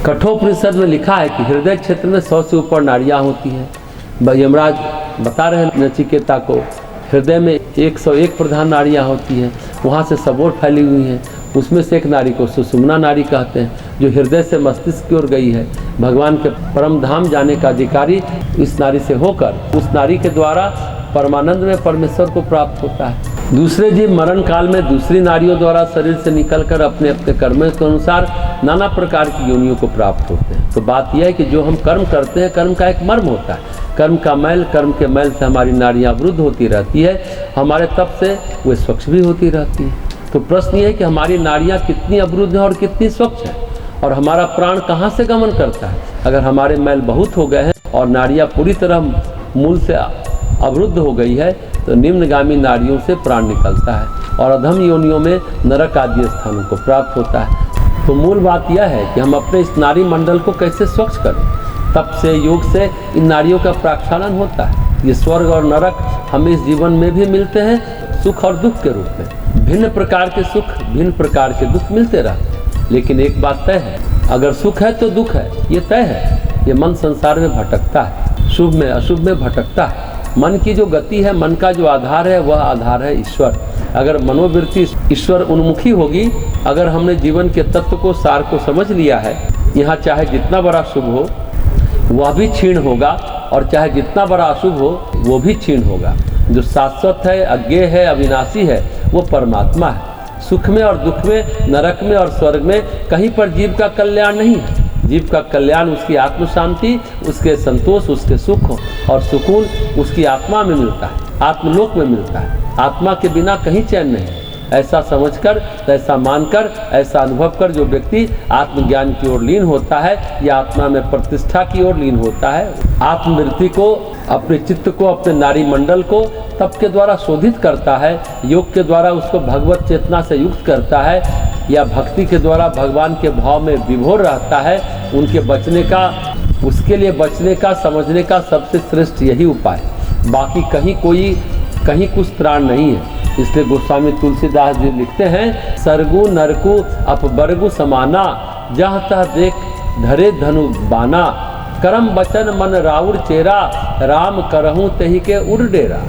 कठोपनिषद में लिखा है कि हृदय क्षेत्र में 100 से ऊपर नाड़ियाँ होती हैं। यमराज बता रहे हैं नचिकेता को, हृदय में 101 प्रधान नाड़ियाँ होती हैं, वहाँ से सब और फैली हुई हैं। उसमें से एक नाड़ी को सुषुम्ना नाड़ी कहते हैं, जो हृदय से मस्तिष्क की ओर गई है। भगवान के परम धाम जाने का अधिकारी इस नाड़ी से होकर उस नाड़ी के द्वारा परमानंद में परमेश्वर को प्राप्त होता है। दूसरे जीव मरण काल में दूसरी नाड़ियों द्वारा शरीर से निकलकर अपने अपने कर्मों के अनुसार नाना प्रकार की योनियों को प्राप्त होते हैं। तो बात यह है कि जो हम कर्म करते हैं, कर्म का एक मर्म होता है। कर्म का मैल, कर्म के मैल से हमारी नाड़ियाँ अवरुद्ध होती रहती है, हमारे तप से वे स्वच्छ भी होती रहती है। तो प्रश्न ये है कि हमारी नाड़ियाँ कितनी अवरुद्ध हैं और कितनी स्वच्छ हैं, और हमारा प्राण कहाँ से गमन करता है। अगर हमारे मैल बहुत हो गए हैं और नाड़ियाँ पूरी तरह मूल से अवरुद्ध हो गई है, तो निम्नगामी नाड़ियों से प्राण निकलता है और अधम योनियों में नरक आदि स्थानों को प्राप्त होता है। तो मूल बात यह है कि हम अपने इस नाड़ी मंडल को कैसे स्वच्छ करें। तप से, योग से इन नाड़ियों का प्रक्षालन होता है। ये स्वर्ग और नरक हमें इस जीवन में भी मिलते हैं, सुख और दुख के रूप में। भिन्न प्रकार के सुख, भिन्न प्रकार के दुख मिलते रहते हैं, लेकिन एक बात तय है, अगर सुख है तो दुख है, ये तय है। ये मन संसार में भटकता है, शुभ में अशुभ में भटकता है। मन की जो गति है, मन का जो आधार है, वह आधार है ईश्वर। अगर मनोवृत्ति ईश्वर उन्मुखी होगी, अगर हमने जीवन के तत्व को, सार को समझ लिया है, यहाँ चाहे जितना बड़ा शुभ हो वह भी क्षीण होगा, और चाहे जितना बड़ा अशुभ हो वो भी क्षीण होगा। जो शाश्वत है, अज्ञेय है, अविनाशी है, वो परमात्मा है। सुख में और दुख में, नरक में और स्वर्ग में कहीं पर जीव का कल्याण नहीं है। जीव का कल्याण उसकी आत्म शांति, उसके संतोष, उसके सुख और सुकून उसकी आत्मा में मिलता है, आत्मलोक में मिलता है। आत्मा के बिना कहीं चैन नहीं। ऐसा समझकर, ऐसा मानकर, ऐसा अनुभव कर जो व्यक्ति आत्मज्ञान की ओर लीन होता है या आत्मा में प्रतिष्ठा की ओर लीन होता है, आत्मवृत्ति को, अपने चित्त को, अपने नाड़ी मंडल को तप के द्वारा शोधित करता है, योग के द्वारा उसको भगवत चेतना से युक्त करता है, या भक्ति के द्वारा भगवान के भाव में विभोर रहता है, उनके बचने का, उसके लिए बचने का, समझने का सबसे श्रेष्ठ यही उपाय। बाकी कहीं कुछ त्राण नहीं है। इसलिए गोस्वामी तुलसीदास जी लिखते हैं, सरगु नरकु अपबरगु समाना, जहाँ तह देख धरे धनु बाना, करम बचन मन राउर चेरा, राम करहूँ तही के उड़ डेरा।